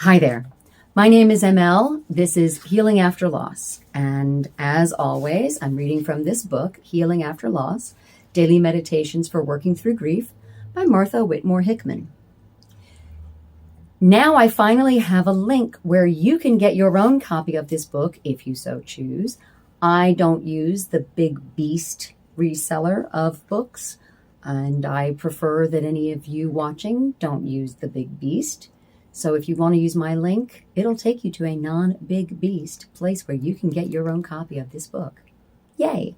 Hi there. My name is ML. This is Healing After Loss. And as always, I'm reading from this book, Healing After Loss, Daily Meditations for Working Through Grief by Martha Whitmore Hickman. Now I finally have a link where you can get your own copy of this book if you so choose. I don't use the big beast reseller of books, and I prefer that any of you watching don't use the big beast. So if you want to use my link, it'll take you to a non-big beast place where you can get your own copy of this book. Yay!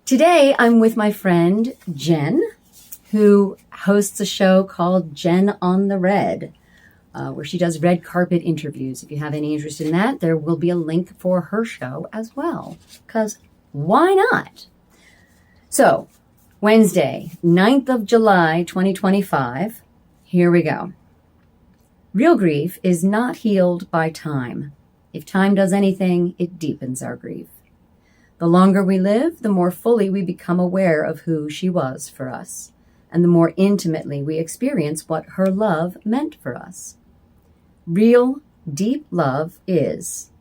Today I'm with my friend Jen, who hosts a show called Jen on the Red, where she does red carpet interviews. If you have any interest in that, there will be a link for her show as well, because why not? So, Wednesday, 9th of July, 2025, here we go. Real grief is not healed by time. If time does anything, it deepens our grief. The longer we live, the more fully we become aware of who she was for us, and the more intimately we experience what her love meant for us. Real, deep love is,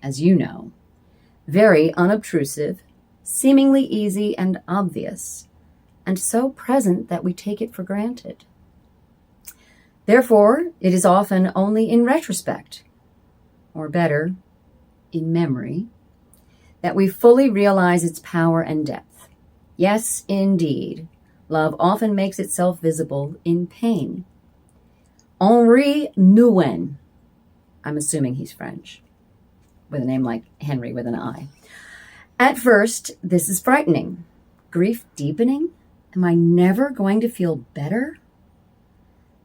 as you know, very unobtrusive, seemingly easy and obvious, and so present that we take it for granted. Therefore, it is often only in retrospect, or better, in memory, that we fully realize its power and depth. Yes, indeed, love often makes itself visible in pain. Henri Nouwen, I'm assuming he's French, with a name like Henry with an I. At first, this is frightening. Grief deepening? Am I never going to feel better?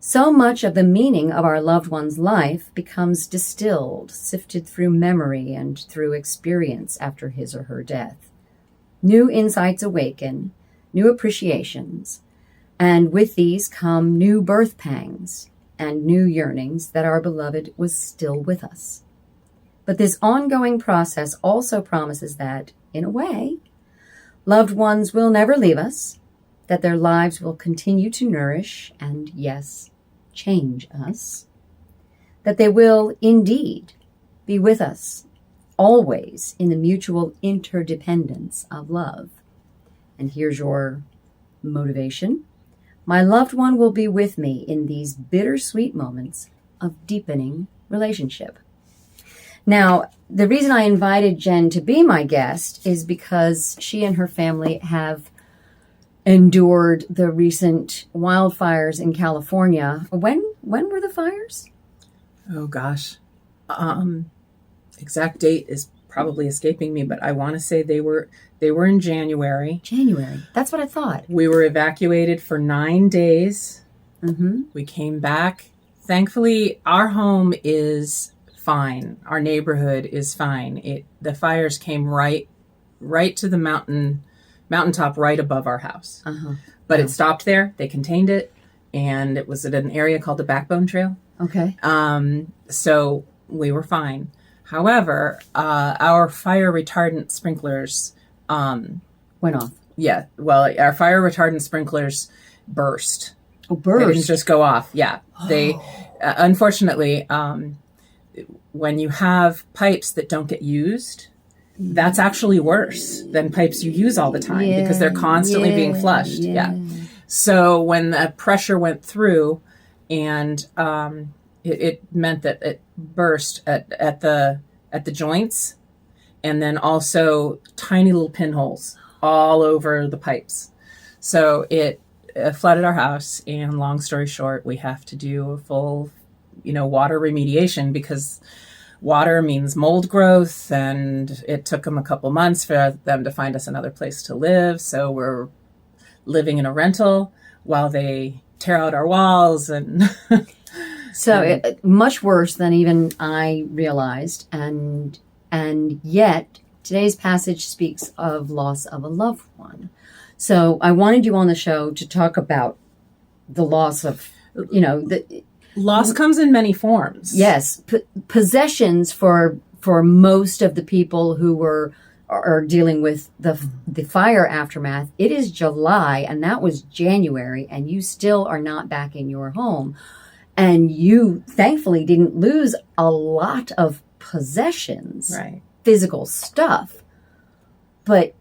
So much of the meaning of our loved one's life becomes distilled, sifted through memory and through experience after his or her death. New insights awaken, new appreciations, and with these come new birth pangs and new yearnings that our beloved was still with us. But this ongoing process also promises that, in a way, loved ones will never leave us, that their lives will continue to nourish and, yes, change us, that they will indeed be with us always in the mutual interdependence of love. And here's your motivation. My loved one will be with me in these bittersweet moments of deepening relationship. Now, the reason I invited Jen to be my guest is because she and her family have endured the recent wildfires in California. When were the fires? Oh gosh. Exact date is probably escaping me, but I want to say they were in January. January. That's what I thought. We were evacuated for 9 days. Mm-hmm. We came back. Thankfully, our home is fine. Our neighborhood is fine. The fires came right to the mountaintop right above our house. Uh-huh. But it stopped there. They contained it, and it was at an area called the Backbone Trail. Okay. So we were fine. However, our fire retardant sprinklers went off. Yeah. Well, our fire retardant sprinklers burst. Oh, burst. They didn't just go off. Yeah. Oh. They, unfortunately, when you have pipes that don't get used, that's actually worse than pipes you use all the time because they're constantly being flushed. Yeah. So when the pressure went through and it meant that it burst at the joints, and then also tiny little pinholes all over the pipes. So it flooded our house, and long story short, we have to do a full, water remediation because water means mold growth, and it took them a couple months for them to find us another place to live. So we're living in a rental while they tear out our walls and so much worse than even I realized, and yet today's passage speaks of loss of a loved one. So I wanted you on the show to talk about the loss of, loss comes in many forms. Yes, possessions for most of the people who are dealing with the fire aftermath. It is July, and that was January, and you still are not back in your home. And you thankfully didn't lose a lot of possessions, Right. physical stuff. But,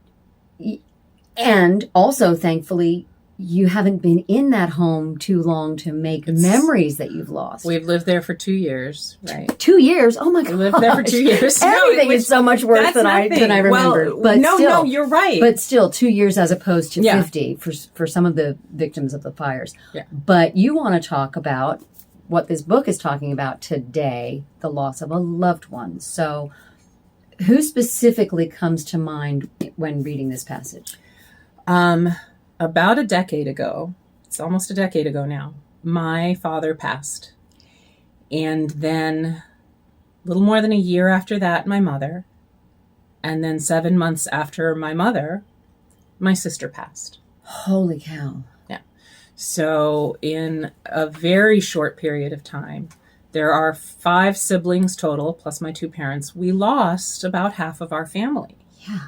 and also thankfully, you haven't been in that home too long to make memories that you've lost. We've lived there for 2 years, right? 2 years? Oh my God. We lived there for 2 years. Everything is so much worse than I remembered. Well, but no, you're right. But still, 2 years as opposed to Yeah. 50 for some of the victims of the fires. Yeah. But you want to talk about what this book is talking about today, the loss of a loved one. So who specifically comes to mind when reading this passage? About a decade ago, it's almost a decade ago now, my father passed. And then a little more than a year after that, my mother. And then 7 months after my mother, my sister passed. Holy cow. Yeah. So in a very short period of time, there are 5 siblings total, plus my 2 parents. We lost about half of our family. Yeah.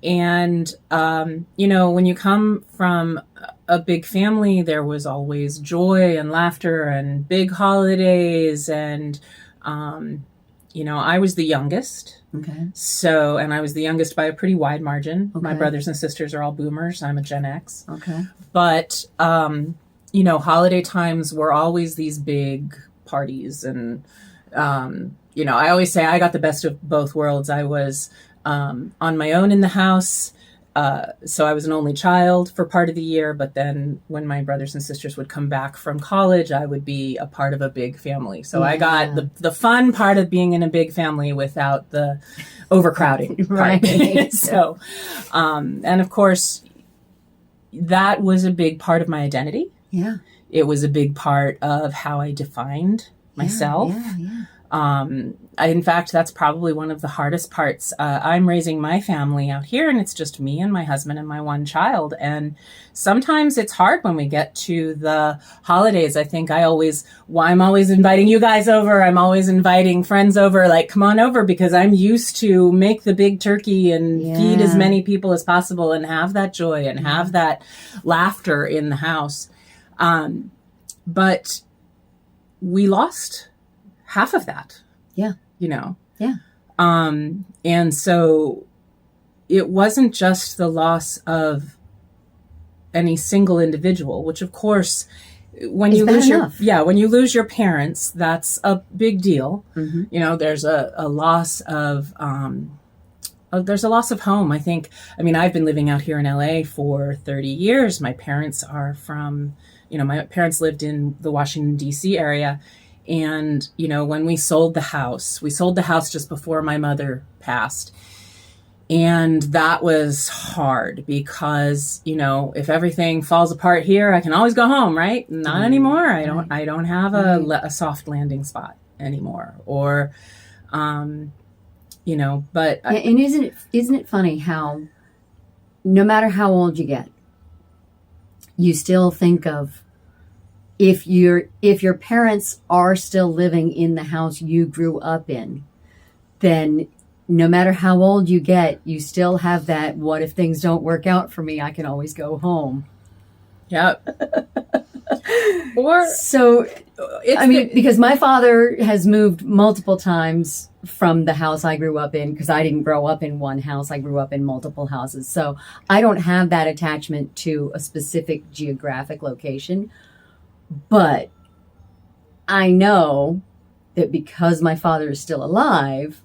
And, when you come from a big family, there was always joy and laughter and big holidays. And, I was the youngest. Okay. So, and I was the youngest by a pretty wide margin. Okay. My brothers and sisters are all boomers. I'm a Gen X. Okay. But, holiday times were always these big parties. And, I always say I got the best of both worlds. I was on my own in the house. So I was an only child for part of the year. But then when my brothers and sisters would come back from college, I would be a part of a big family. So I got the fun part of being in a big family without the overcrowding part. Right. So, and of course, that was a big part of my identity. Yeah. It was a big part of how I defined myself. Yeah. In fact, that's probably one of the hardest parts. I'm raising my family out here, and it's just me and my husband and my one child. And sometimes it's hard when we get to the holidays. I think I'm always inviting you guys over. I'm always inviting friends over, like, come on over, because I'm used to make the big turkey and feed as many people as possible and have that joy and have that laughter in the house. But we lost half of that. Yeah. Yeah. And so it wasn't just the loss of any single individual, which of course, when you lose your parents, that's a big deal. Mm-hmm. There's a loss of, there's a loss of home. I've been living out here in LA for 30 years. My parents are from, my parents lived in the Washington, D.C. area. And, when we sold the house just before my mother passed. And that was hard because, if everything falls apart here, I can always go home, right? Not anymore. I don't have a soft landing spot anymore. Or, but. And isn't it funny how no matter how old you get, you still think of, if your parents are still living in the house you grew up in, then no matter how old you get, you still have that, what if things don't work out for me, I can always go home. Yep. Because my father has moved multiple times from the house I grew up in, because I didn't grow up in one house. I grew up in multiple houses. So I don't have that attachment to a specific geographic location. But I know that because my father is still alive,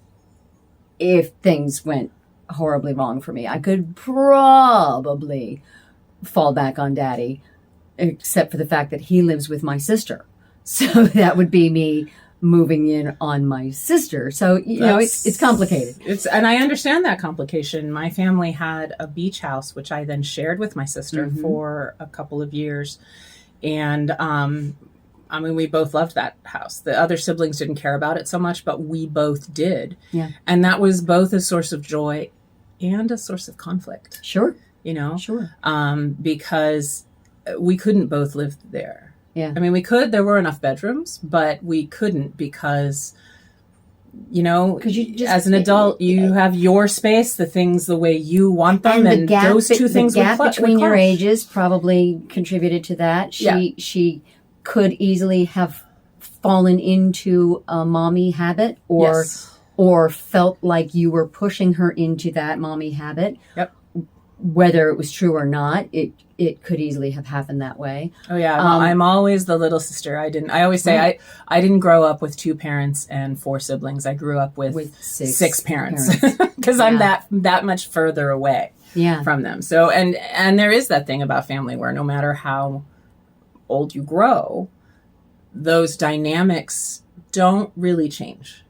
if things went horribly wrong for me, I could probably fall back on Daddy, except for the fact that he lives with my sister. So that would be me moving in on my sister. So, it's complicated. And I understand that complication. My family had a beach house, which I then shared with my sister for a couple of years. And, we both loved that house. The other siblings didn't care about it so much, but we both did. Yeah. And that was both a source of joy and a source of conflict. Sure. Sure. Because we couldn't both live there. Yeah. We could, there were enough bedrooms, but we couldn't because, as an adult, you have your space, the things the way you want them, and those two things the gap between your ages probably contributed to that. She could easily have fallen into a mommy habit or Yes. or felt like you were pushing her into that mommy habit. Yep. Whether it was true or not, it could easily have happened that way. Oh yeah, I'm always the little sister. I always say Right. I didn't grow up with 2 parents and 4 siblings. I grew up with 6 parents because I'm that much further away Yeah. from them. So and there is that thing about family where no matter how old you grow, those dynamics don't really change.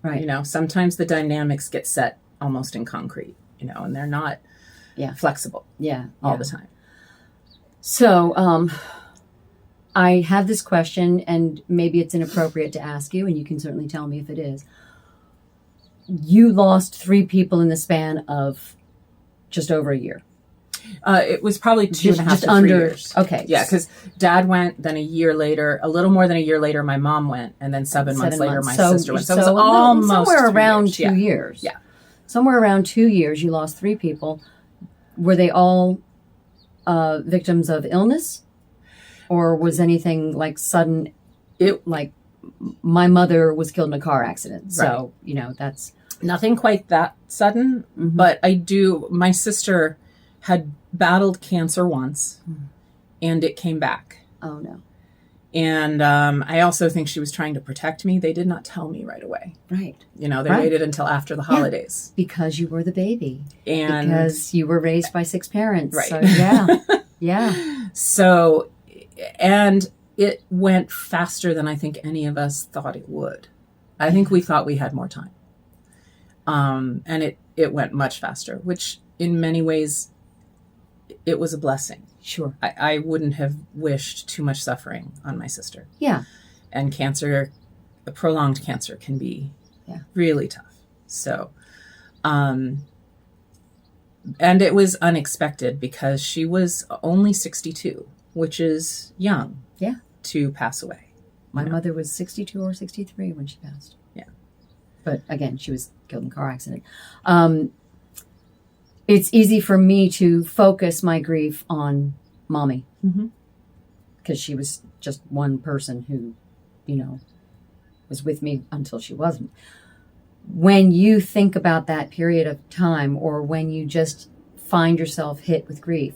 Right. You know, sometimes the dynamics get set almost in concrete, you know, and they're not flexible all the time. So, I have this question, and maybe it's inappropriate to ask you, and you can certainly tell me if it is. You lost 3 people in the span of just over a year. It was probably 2.5 just to 3 under, years. Okay. Yeah, because Dad went, then a year later, a little more than a year later, my mom went, and then 7 months later, my sister went. So it was almost somewhere 3 around years. 2 years. Yeah. Somewhere around 2 years, you lost 3 people. Were they all victims of illness? Or was anything like sudden? Like my mother was killed in a car accident. So, you know, that's... Nothing quite that sudden, but my sister had battled cancer once, and it came back. Oh, no. And I also think she was trying to protect me. They did not tell me right away. Right. You know, they waited until after the holidays. Because you were the baby. And because you were raised by 6 parents. Right. So, yeah. So, and it went faster than I think any of us thought it would. I think we thought we had more time. And it went much faster, which in many ways, it was a blessing. Sure. I wouldn't have wished too much suffering on my sister. Yeah. And cancer, prolonged cancer can be really tough. So, and it was unexpected because she was only 62, which is young to pass away. My mother was 62 or 63 when she passed. Yeah. But again, she was killed in a car accident. It's easy for me to focus my grief on mommy. Because she was just one person who, you know, was with me until she wasn't. When you think about that period of time, or when you just find yourself hit with grief,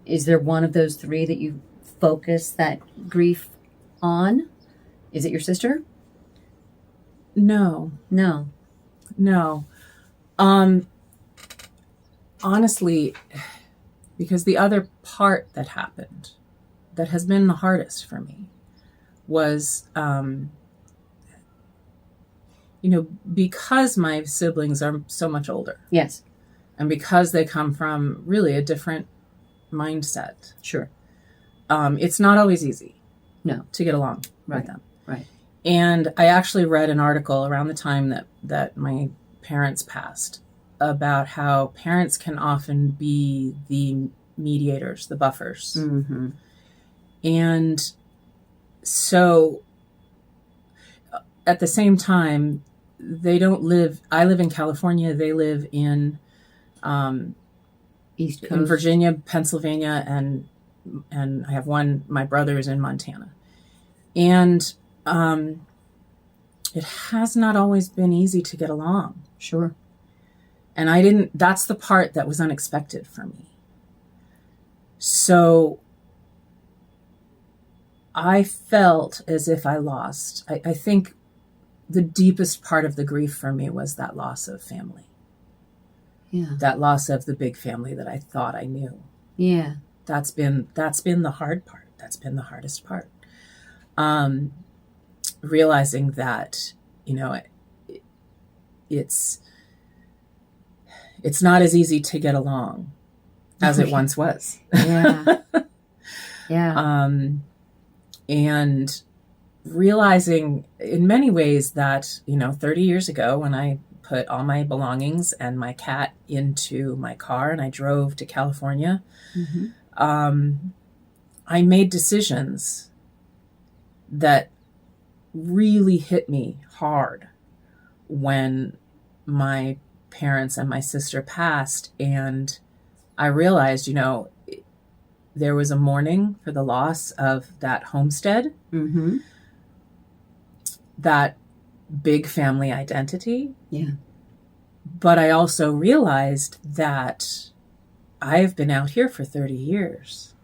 is there one of those 3 that you focus that grief on? Is it your sister? No. Honestly, because the other part that happened that has been the hardest for me was, you know, because my siblings are so much older. Yes. And because they come from really a different mindset. Sure. It's not always easy. No. To get along with them. Right. And I actually read an article around the time that my parents passed about how parents can often be the mediators, the buffers. And so at the same time, they don't live, I live in California, they live in East Coast. In Virginia, Pennsylvania, and I have my brother's in Montana. And it has not always been easy to get along. Sure. And that's the part that was unexpected for me. So I felt as if I lost. I think the deepest part of the grief for me was that loss of family. Yeah. That loss of the big family that I thought I knew. Yeah. That's been the hard part. That's been the hardest part. Realizing that, you know, it's not as easy to get along as it once was. Yeah. Yeah. And realizing in many ways that, you know, 30 years ago when I put all my belongings and my cat into my car and I drove to California, I made decisions that really hit me hard when my parents and my sister passed. And I realized, you know, there was a mourning for the loss of that homestead. that big family identity. Yeah. But I also realized that I have been out here for 30 years.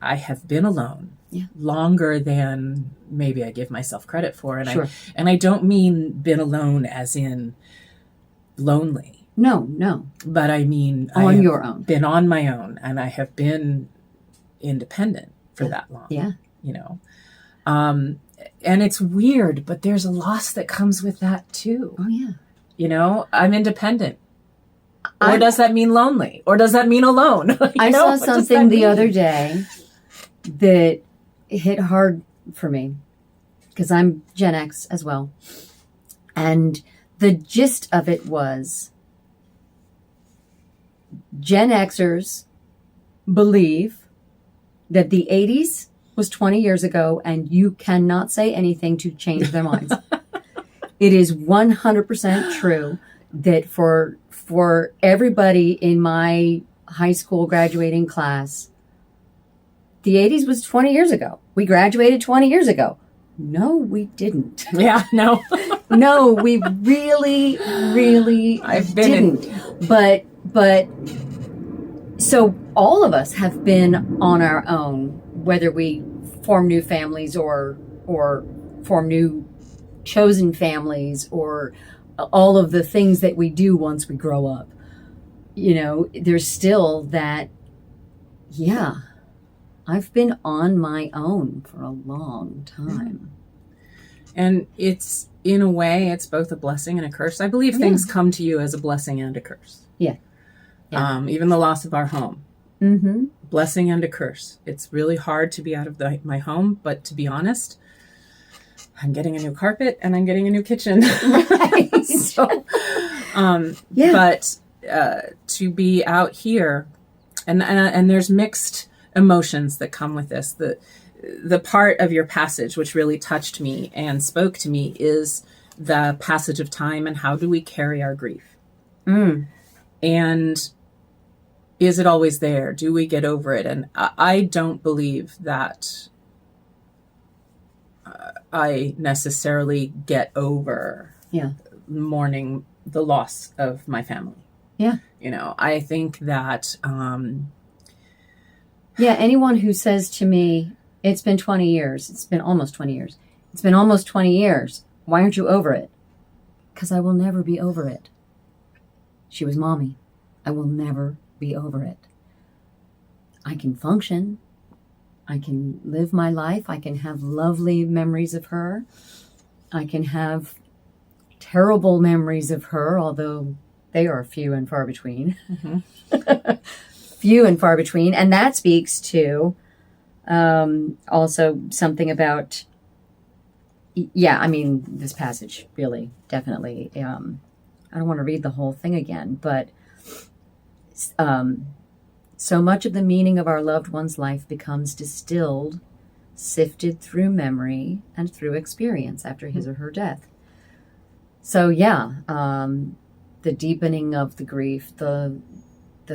I have been alone longer than maybe I give myself credit for. And Sure. I don't mean been alone as in lonely. No. But I mean On your own. Been on my own, and I have been independent for that long. Yeah. And it's weird, but there's a loss that comes with that too. Oh, yeah. I'm independent. Or does that mean lonely? Or does that mean alone? I saw something the other day that hit hard for me because I'm Gen X as well. And the gist of it was Gen Xers believe that the 80s was 20 years ago and you cannot say anything to change their minds. It is 100% true that for everybody in my high school graduating class, the 80s was 20 years ago. We graduated 20 years ago. No, we didn't. Yeah, no. No, we really, really didn't. But so all of us have been on our own, whether we form new families or form new chosen families or all of the things that we do once we grow up. There's still that, I've been on my own for a long time. And it's, in a way, it's both a blessing and a curse. I believe things come to you as a blessing and a curse. Yeah. Even the loss of our home. Mm-hmm. Blessing and a curse. It's really hard to be out of my home, but to be honest, I'm getting a new carpet and I'm getting a new kitchen. Right. But to be out here, and there's mixed emotions that come with this. The part of your passage which really touched me and spoke to me is the passage of time and how do we carry our grief? And is it always there? Do we get over it? And I don't believe that I necessarily get over mourning the loss of my family. Yeah. I think that... anyone who says to me, it's been 20 years, it's been almost 20 years, it's been almost 20 years, why aren't you over it? Because I will never be over it. She was mommy. I will never be over it. I can function. I can live my life. I can have lovely memories of her. I can have terrible memories of her, although they are few and far between. Mm-hmm. Few and far between. And that speaks to also something about, this passage really, definitely. I don't want to read the whole thing again, but so much of the meaning of our loved one's life becomes distilled, sifted through memory and through experience after his or her death. So the deepening of the grief, the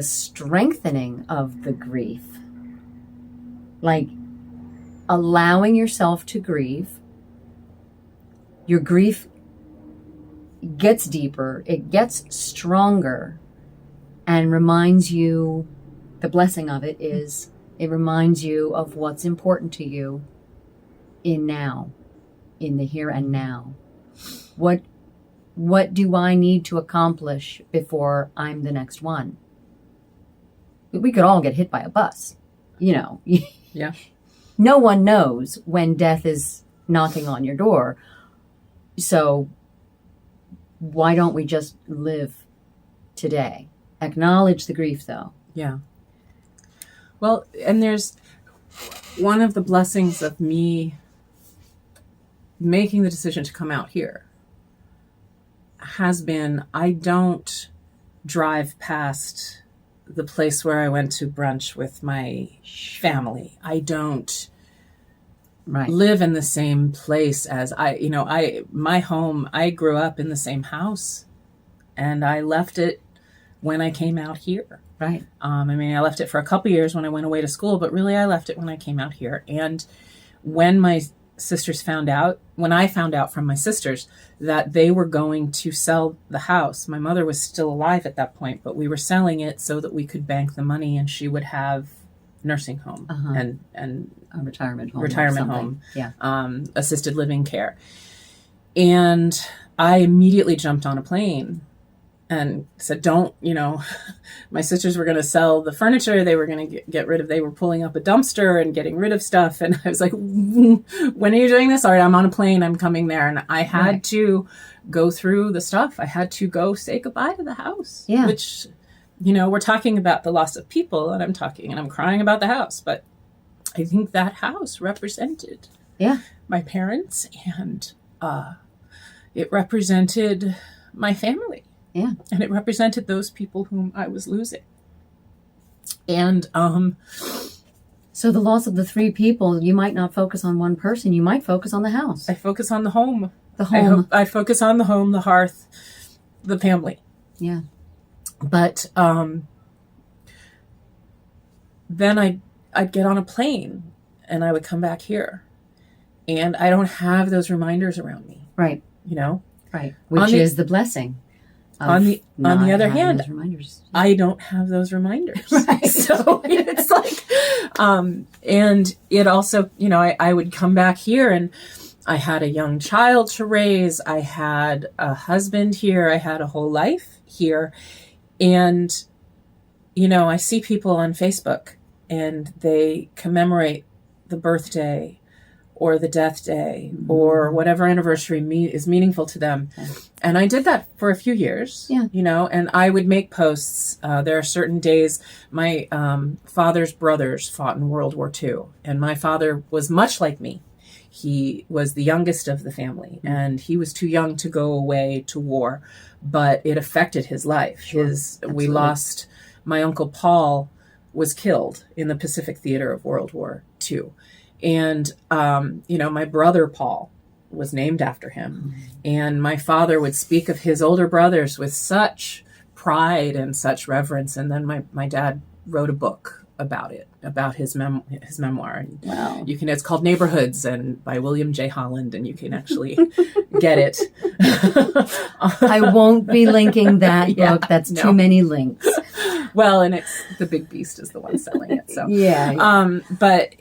strengthening of the grief, like allowing yourself to grieve. Your grief gets deeper, it gets stronger, and reminds you, the blessing of it is, it reminds you of what's important to you in now, in the here and now. What do I need to accomplish before I'm the next one? We could all get hit by a bus, Yeah. No one knows when death is knocking on your door. So why don't we just live today? Acknowledge the grief, though. Yeah. Well, and there's one of the blessings of me making the decision to come out here has been, I don't drive past the place where I went to brunch with my family. I don't live in the same place as my home, I grew up in the same house and I left it when I came out here. Right. I left it for a couple years when I went away to school, but really I left it when I came out here. And when my sisters found out, when I found out from my sisters that they were going to sell the house. My mother was still alive at that point, but we were selling it so that we could bank the money and she would have nursing home and a retirement home. Yeah. Assisted living care. And I immediately jumped on a plane and said, my sisters were going to sell the furniture. They were going to get rid of, they were pulling up a dumpster and getting rid of stuff. And I was like, when are you doing this? All right, I'm on a plane. I'm coming there. And I had to go through the stuff. I had to go say goodbye to the house, which, we're talking about the loss of people and I'm crying about the house. But I think that house represented my parents and it represented my family. Yeah. And it represented those people whom I was losing. And so the loss of the 3 people, you might not focus on one person. You might focus on the house. I focus on the home. The home. I focus on the home, the hearth, the family. Yeah. But then I'd get on a plane and I would come back here. And I don't have those reminders around me. Right. Right. Which is the blessing. On the other hand, I don't have those reminders. Right. So it's like, and it also, I would come back here and I had a young child to raise. I had a husband here. I had a whole life here. And, I see people on Facebook and they commemorate the birthday or the death day or whatever anniversary is meaningful to them. Okay. And I did that for a few years, and I would make posts. There are certain days, my father's brothers fought in World War II, and my father was much like me. He was the youngest of the family, and he was too young to go away to war, but it affected his life. Sure. We lost, my uncle Paul was killed in the Pacific Theater of World War II. And, my brother Paul was named after him. Mm-hmm. And my father would speak of his older brothers with such pride and such reverence. And then my dad wrote a book about it, about his memoir. And wow. It's called Neighborhoods and by William J. Holland, and you can actually get it. I won't be linking that book. That's too many links. Well, and it's the Big Beast is the one selling it. So yeah. But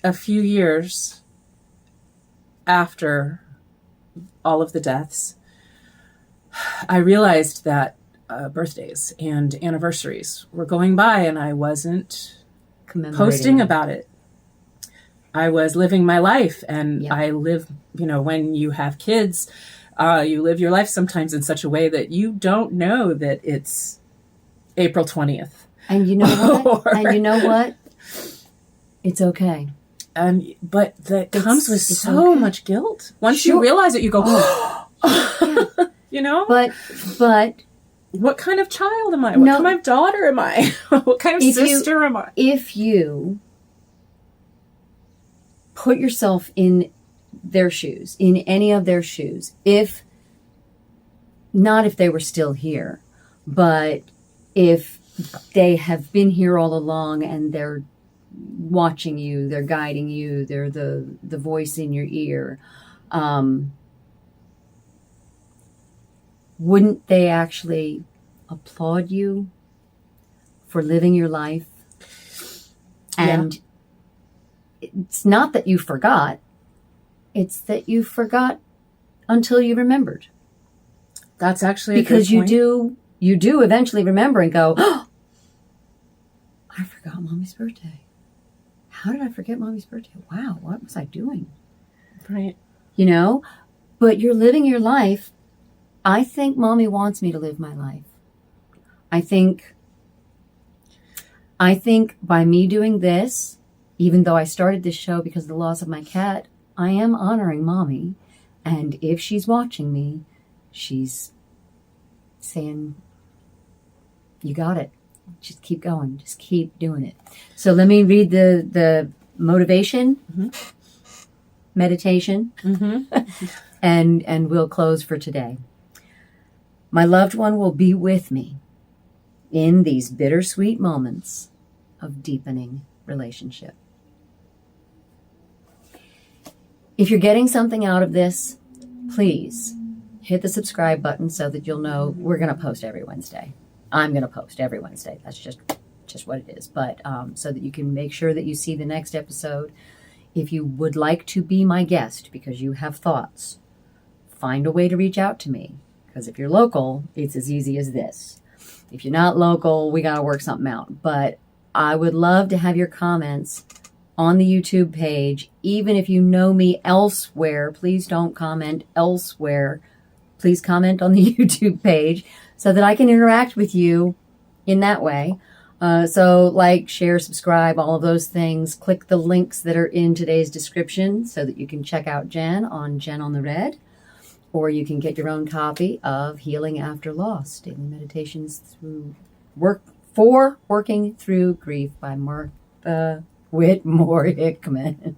a few years after all of the deaths, I realized that birthdays and anniversaries were going by and I wasn't posting about it. I was living my life and I live, when you have kids, you live your life sometimes in such a way that you don't know that it's April 20th. And you know what? It's okay. But that comes with so much guilt. Once you realize it, you go, But what kind of child am I? What kind of daughter am I? What kind of sister am I? If you put yourself in their shoes, in any of their shoes, not if they were still here, but if they have been here all along and they're watching you, they're guiding you, they're the voice in your ear, wouldn't they actually applaud you for living your life? And it's not that you forgot, it's that you forgot until you remembered. That's actually because you do eventually remember and go, oh, I forgot Mommy's birthday. How did I forget Mommy's birthday? Wow, what was I doing? Right. But you're living your life. I think Mommy wants me to live my life. I think by me doing this, even though I started this show because of the loss of my cat, I am honoring Mommy. And if she's watching me, she's saying, you got it. Just keep going. Just keep doing it. So let me read the motivation, meditation, and we'll close for today. My loved one will be with me in these bittersweet moments of deepening relationship. If you're getting something out of this, please hit the subscribe button so that you'll know we're going to post every Wednesday. I'm going to post every Wednesday. That's just what it is. But so that you can make sure that you see the next episode. If you would like to be my guest because you have thoughts, find a way to reach out to me. Because if you're local, it's as easy as this. If you're not local, we got to work something out. But I would love to have your comments on the YouTube page. Even if you know me elsewhere, please don't comment elsewhere. Please comment on the YouTube page so that I can interact with you in that way. So like, share, subscribe, all of those things. Click the links that are in today's description so that you can check out Jen on the Red. Or you can get your own copy of Healing After Loss, Daily Meditations Working Through Grief by Martha Whitmore Hickman.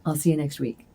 I'll see you next week.